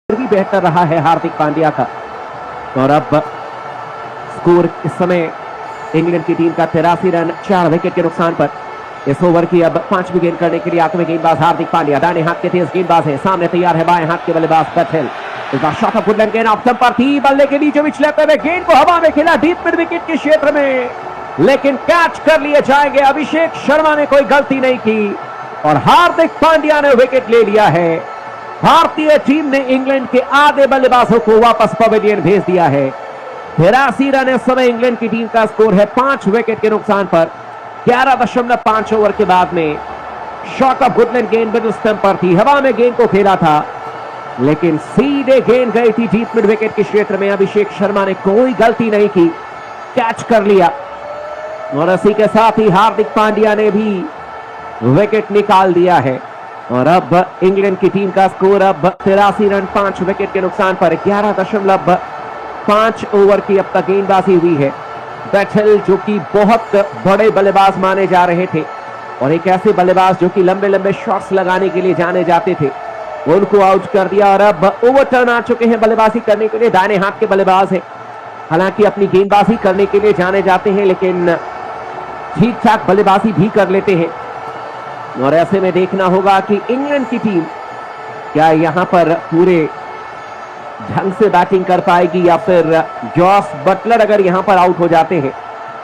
भी बेहतर रहा है हार्दिक पांड्या का। और अब स्कोर इस समय इंग्लैंड की टीम का 83 रन 4 विकेट के नुकसान पर। इस ओवर की अब 5वीं गेंद करने के लिए आते हुए गेंदबाज हार्दिक पांड्या, दाहिने हाथ के तेज गेंदबाज है, सामने तैयार है बाएं हाथ के बल्लेबाज बैटल। इस बार शॉट ऑफ वुडलैंड गेंद ऑफ स्टंप पर थी, बल्ले के बीचों बीच लेते हुए गेंद को हवा में खेला डीप मिड विकेट के क्षेत्र में, लेकिन कैच कर लिए जाएंगे। अभिषेक शर्मा ने कोई गलती नहीं की और हार्दिक पांड्या ने विकेट ले लिया है। भारतीय टीम ने इंग्लैंड के आधे बल्लेबाजों को वापस पवेलियन भेज दिया है। 83 रन इस समय इंग्लैंड की टीम का स्कोर है 5 विकेट के नुकसान पर। 11.5 ओवर के बाद में शॉट ऑफ वुडलैंड गेंद मिडिल स्टंप पर थी, हवा में गेंद को खेला था, लेकिन सीधे गेंद गई थी डीप मिड विकेट के क्षेत्र में। अभिषेक शर्मा ने कोई गलती नहीं की, कैच कर लिया और इसी के साथ ही हार्दिक पांड्या ने भी विकेट निकाल दिया है। और अब इंग्लैंड की टीम का स्कोर अब 83 रन 5 विकेट के नुकसान पर। 11.5 ओवर की अब तक गेंदबाजी हुई है। बैटल जो कि बहुत बड़े बल्लेबाज माने जा रहे थे और एक ऐसे बल्लेबाज जो कि लंबे लंबे शॉट्स लगाने के लिए जाने जाते थे, उनको आउट कर दिया। और अब ओवरटर्न आ चुके हैं बल्लेबाजी करने के लिए, दाहिने हाथ के बल्लेबाज हैं, हालांकि अपनी गेंदबाजी करने के लिए जाने जाते हैं लेकिन ठीक ठाक बल्लेबाजी भी कर लेते हैं। और ऐसे में देखना होगा कि इंग्लैंड की टीम क्या यहां पर पूरे ढंग से बैटिंग कर पाएगी या फिर जॉस बटलर अगर यहां पर आउट हो जाते हैं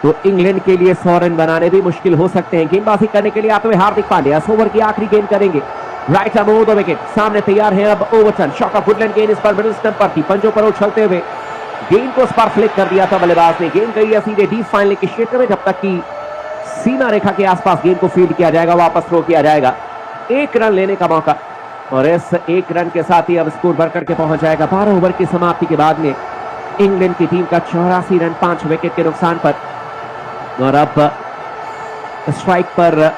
तो इंग्लैंड के लिए 100 रन बनाने भी मुश्किल हो सकते हैं। गेंदबाजी करने के लिए आते हुए हार्दिक पांड्या इस ओवर की आखिरी गेंद करेंगे, right arm over the wicket, सामने तैयार है अब ओवरटर्न। शॉट ऑफ वुडलैंड गेंद इस पर मिडिल स्टंप पर थी, पंजों पर उछलते हुए गेंद को इस पर फ्लिक कर दिया था बल्लेबाज ने। गेंद गई है सीधे डीप फाइनल के क्षेत्र में, जब तक कि सीमा रेखा के आसपास गेंद को फील्ड किया जाएगा, वापस थ्रो किया जाएगा। 1 रन लेने का मौका और इस 1 रन के साथ ही अब स्कोर बढ़कर के पहुंच जाएगा 12 ओवर की समाप्ति के बाद में इंग्लैंड की टीम का 84 रन 5 विकेट के नुकसान पर। और अब स्ट्राइक पर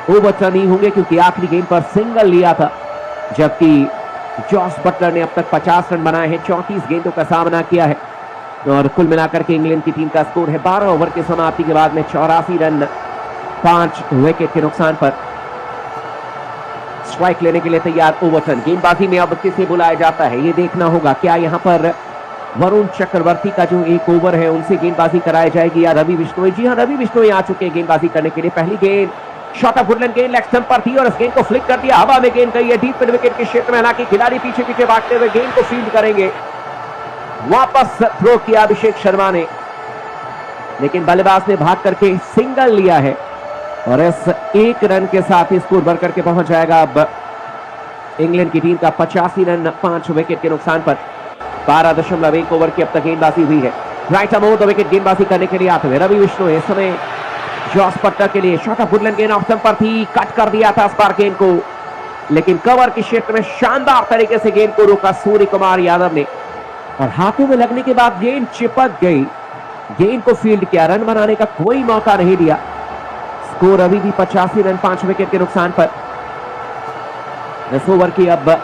ओवरटर्न नहीं होंगे क्योंकि आखिरी गेंद पर सिंगल लिया था, जबकि जॉस बटलर ने अब तक 50 रन बनाए हैं, 34 गेंदों का सामना किया है। और कुल मिलाकर के इंग्लैंड की टीम का स्कोर है 12 ओवर की समाप्ति के बाद में 84 रन 5 विकेट के नुकसान पर। स्ट्राइक लेने के लिए तैयार ओवरटर्न, गेंदबाजी में अब किसे बुलाया जाता है ये देखना होगा। क्या यहां पर वरुण चक्रवर्ती का जो एक ओवर है उनसे गेंदबाजी कराई जाएगी या रवि बिश्नोई? जी हां, रवि बिश्नोई आ चुके हैं गेंदबाजी करने के लिए। पहली गेंद शॉट ऑफ वुडलैंड गेंद लेग स्टंप पर थी और इस गेंद को फ्लिक कर दिया, हवा में गेंद गई है डीप मिड विकेट के क्षेत्र में, हालांकि खिलाड़ी पीछे पीछे भागते हुए गेंद को फील्ड करेंगे। वापस थ्रो किया अभिषेक शर्मा ने, लेकिन बल्लेबाज ने भाग करके सिंगल लिया है और इस 1 रन के साथ ही स्कोर बढ़कर के पहुंच जाएगा अब इंग्लैंड की टीम का 85 रन 5 विकेट के नुकसान पर। 12.1 ओवर की अब तक गेंदबाजी हुई है। Right arm over the wicket गेंदबाजी करने के लिए आते हुए रवि बिश्नोई, इस समय जॉस बटलर के लिए शॉट ऑफ वुडलैंड गेंद ऑफ स्टंप पर थी, कट कर दिया था इस बार गेंद को, लेकिन कवर के क्षेत्र में शानदार तरीके से गेंद को रोका सूर्य कुमार यादव ने और हाथों में लगने के बाद गेंद चिपक गई, गेंद को फील्ड किया, रन बनाने का कोई मौका नहीं दिया। स्कोर अभी भी 85 रन 5 विकेट के नुकसान पर। इस ओवर की अब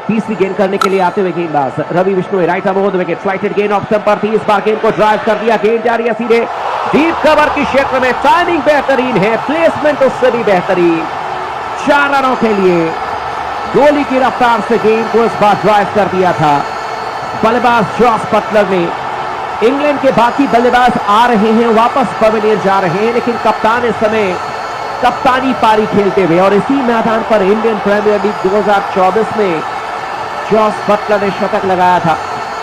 तीसरी गेंद करने के लिए आते हुए गेंदबाज Ravi Bishnoi, right arm over the wicket, flighted गेंद ऑफ स्टंप पर थी, इस बार गेंद को ड्राइव कर दिया, गेंद जा रही है सीधे डीप कवर के क्षेत्र में। टाइमिंग बेहतरीन है, प्लेसमेंट उससे भी बेहतरीन। 4 रनों के लिए गोली की रफ्तार से गेंद को इस बार ड्राइव कर दिया था बल्लेबाज जॉस बटलर ने। इंग्लैंड के बाकी बल्लेबाज आ रहे हैं, वापस पवेलियन जा रहे हैं, लेकिन कप्तान इस समय कप्तानी पारी खेलते हुए और इसी मैदान पर इंडियन प्रीमियर लीग 2024 में जॉस बटलर ने शतक लगाया था,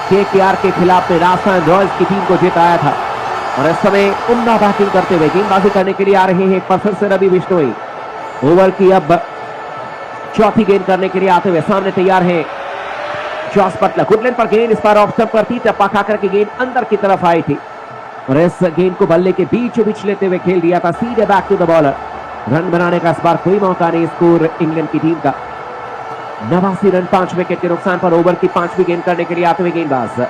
केकेआर के खिलाफ राजस्थान रॉयल्स की टीम को जिताया था। और इस समय उम्दा बैटिंग करते हुए गेंदबाजी करने के लिए आ रहे हैं एक बार फिर से रवि बिश्नोई। ओवर की अब चौथी गेंद करने के लिए आते हुए सामने तैयार है जॉस बटलर। वुडलैंड पर गेंद इस बार ऑफ स्टंप पर थी, टप्पा खाकर के गेंद अंदर की तरफ आई थी और इस गेंद को बल्ले के बीचों बीच लेते हुए खेल दिया था सीधे back to the bowler. Run बनाने का इस बार कोई मौका नहीं स्कोर इंग्लैंड की टीम का। 89 रन 5 विकेट के नुकसान पर। ओवर की 5वीं गेंद करने के लिए आते हुए गेंदबाज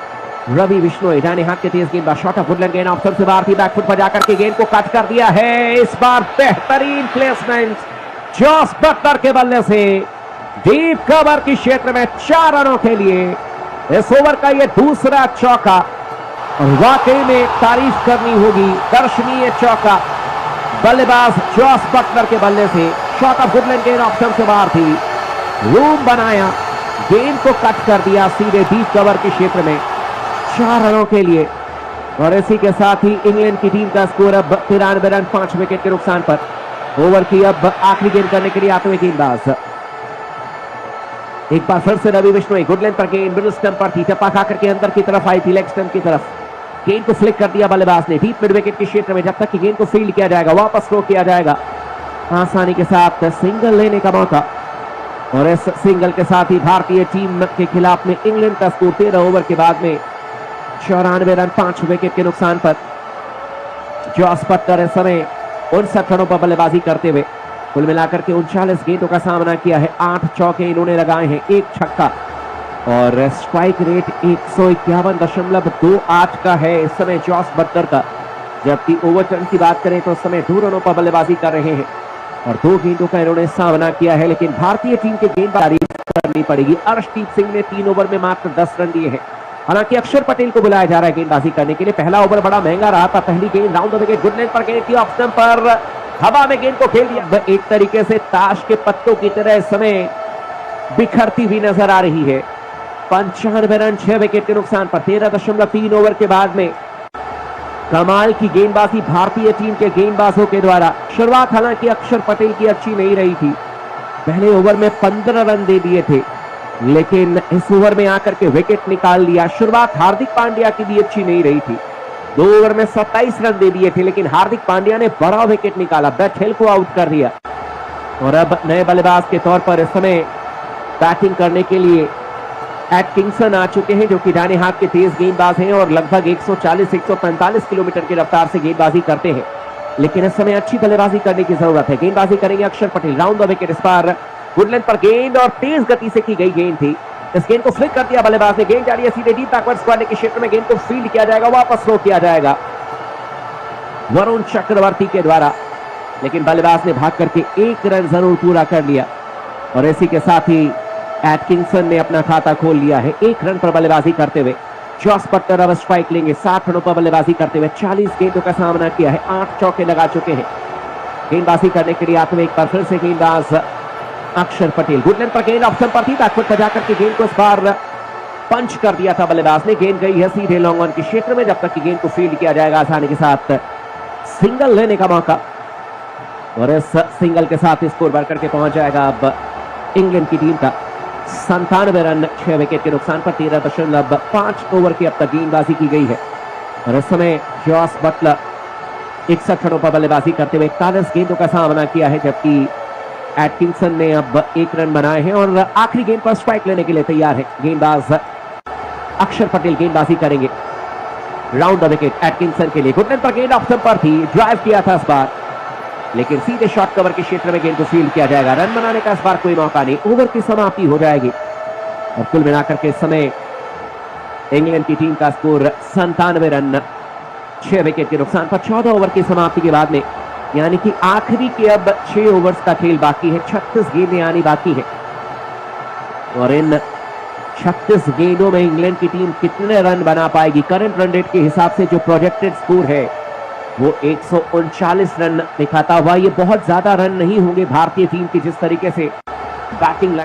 रवि बिश्नोई, दाहिने हाथ के तेज गेंदबाज, शॉट ऑफ वुडलैंड गेंद ऑफ स्टंप से बाहर थी, बैकफुट पर जाकर के गेंद को कट कर दिया है। इस बार बेहतरीन प्लेसमेंट जॉस बटलर के बल्ले से डीप कवर की क्षेत्र में 4 रनों के लिए। इस ओवर का यह दूसरा चौका और वाकई में तारीफ करनी होगी, दर्शनीय चौका बल्लेबाज जॉस बटलर के बल्ले से। शॉट ऑफ वुडलैंड गेंद ऑफ स्टंप से बाहर थी, रूम बनाया, गेंद को कट कर दिया सीधे डीप कवर के क्षेत्र में 4 रनों के लिए। और इसी के साथ ही इंग्लैंड की टीम का स्कोर अब 93 रन 5 विकेट के नुकसान पर। ओवर की अब आखिरी गेंद करने के लिए आते हुए गेंदबाज, एक बार फिर से रवि बिश्नोई, गुड लेंथ पर गेंद मिडिल स्टंप पर थी, टप्पा खाकर के अंदर की तरफ आई थी, लेग स्टंप की तरफ। गेंद को फ्लिक कर दिया बल्लेबाज ने डीप मिड विकेट के क्षेत्र में। जब तक कि गेंद को फील्ड किया जाएगा, वापस थ्रो किया जाएगा, आसानी के साथ सिंगल लेने का मौका। और इस सिंगल के साथ ही भारतीय टीम के खिलाफ में इंग्लैंड का स्कोर 13 ओवर के बाद में 94 रन 5 विकेट के नुकसान पर। जॉस बटलर इस समय 59 रनों पर बल्लेबाजी करते हुए कुल मिलाकर के 39 गेंदों का सामना किया है। 8 चौके इन्होंने लगाए हैं, 1 छक्का और स्ट्राइक रेट 151.28 का है इस समय जॉस बटलर का। जबकि ओवरटर्न की बात करें तो इस समय 2 रनों पर बल्लेबाजी कर रहे हैं और 2 गेंदों का इन्होंने सामना किया है। लेकिन भारतीय टीम के गेंदबाजी करनी पड़ेगी। अर्शदीप सिंह ने 3 ओवर में मात्र 10 रन दिए हैं। हालांकि अक्षर पटेल को बुलाया जा रहा है गेंदबाजी करने के लिए। पहला ओवर बड़ा महंगा रहा था। पहली गेंद round the wicket, good length पर गेंद की, ऑफ स्टंप पर हवा में गेंद को खेल दिया। एक तरीके से ताश के पत्तों की तरह इस समय बिखरती हुई नजर आ रही है। 95 रन 6 विकेट के नुकसान पर 13.3 ओवर के बाद में कमाल की गेंदबाजी भारतीय टीम के गेंदबाजों के द्वारा। शुरुआत हालांकि अक्षर पटेल की अच्छी नहीं रही थी। पहले ओवर में 15 रन दे दिए थे, लेकिन इस ओवर में आकर के विकेट निकाल लिया। शुरुआत हार्दिक पांड्या की भी अच्छी नहीं रही थी। 2 ओवर में 27 रन दे दिए थे, लेकिन हार्दिक पांड्या ने बड़ा विकेट निकाला, बैटहेल को आउट कर दिया। और अब नए बल्लेबाज के तौर पर इस समय बैटिंग करने के लिए एटकिंसन आ चुके हैं, जो कि दाहिने हाथ के तेज गेंदबाज हैं और लगभग 140-145 किलोमीटर की रफ्तार से गेंदबाजी करते हैं। लेकिन इस समय अच्छी बल्लेबाजी करने की जरूरत है। गेंदबाजी करेंगे अक्षर पटेल, राउंड द विकेट, इस बार गुड लेंथ पर गेंद और तेज गति से की गई गेंद थी। इस गेंद को फ्लिक कर दिया बल्लेबाज ने। गेंद जा रही है सीधे डीप बैकवर्ड स्क्वायर के क्षेत्र में। गेंद को फील्ड किया जाएगा, वापस थ्रो किया जाएगा वरुण चक्रवर्ती के द्वारा। लेकिन बल्लेबाज ने भाग करके 1 रन जरूर पूरा कर लिया और इसी के साथ ही एटकिंसन ने अपना खाता खोल लिया है 1 रन पर बल्लेबाजी करते हुए। जॉस बटलर अब स्ट्राइक लेंगे 60 रनों पर बल्लेबाजी करते हुए। 40 गेंदों का सामना किया है, 8 चौके लगा चुके हैं। गेंदबाजी करने के लिए आते हुए एक बार फिर से गेंदबाज अक्षर पटेल, गुड लेंथ पर गेंद ऑप्शन पर थी, बैकफुट पर जाकर के गेंद को इस बार पंच कर दिया था बल्लेबाज ने। गेंद गई है सीधे लॉन्ग ऑन के क्षेत्र में। जब तक कि गेंद को फील्ड किया जाएगा, आसानी के साथ सिंगल लेने का मौका। और इस सिंगल के साथ स्कोर बढ़कर के पहुंच जाएगा अब इंग्लैंड की टीम का 97 रन 6 विकेट के नुकसान पर। 13.5 ओवर की अब तक गेंदबाजी की गई है और इस समय जॉस बटलर 61 रनों पर बल्लेबाजी करते हुए 41 गेंदों का सामना किया है। जबकि एटकिंसन ने अब 1 रन बनाए हैं और आखिरी गेंद पर स्ट्राइक लेने के लिए तैयार है गेंदबाज अक्षर पटेल। गेंदबाजी करेंगे राउंड द विकेट एटकिंसन के लिए, गुड लेंथ पर गेंद ऑप्शन पर थी, ड्राइव किया था इस बार, लेकिन सीधे शॉर्ट कवर के क्षेत्र में गेंद को फील्ड किया जाएगा। रन बनाने का इस बार कोई मौका नहीं। ओवर की समाप्ति हो जाएगी और कुल मिलाकर के इस समय इंग्लैंड की टीम का स्कोर 97 रन 6 विकेट के नुकसान पर। 14 ओवर की समाप्ति के बाद में, यानी कि आखिरी के अब 6 ओवर्स का खेल बाकी है। 36 गेंदें आनी बाकी है और इन 36 गेंदों में इंग्लैंड की टीम कितने रन बना पाएगी। करंट रन रेट के हिसाब से जो प्रोजेक्टेड स्कोर है वो 139 रन दिखाता हुआ। ये बहुत ज्यादा रन नहीं होंगे भारतीय टीम की, जिस तरीके से बैटिंग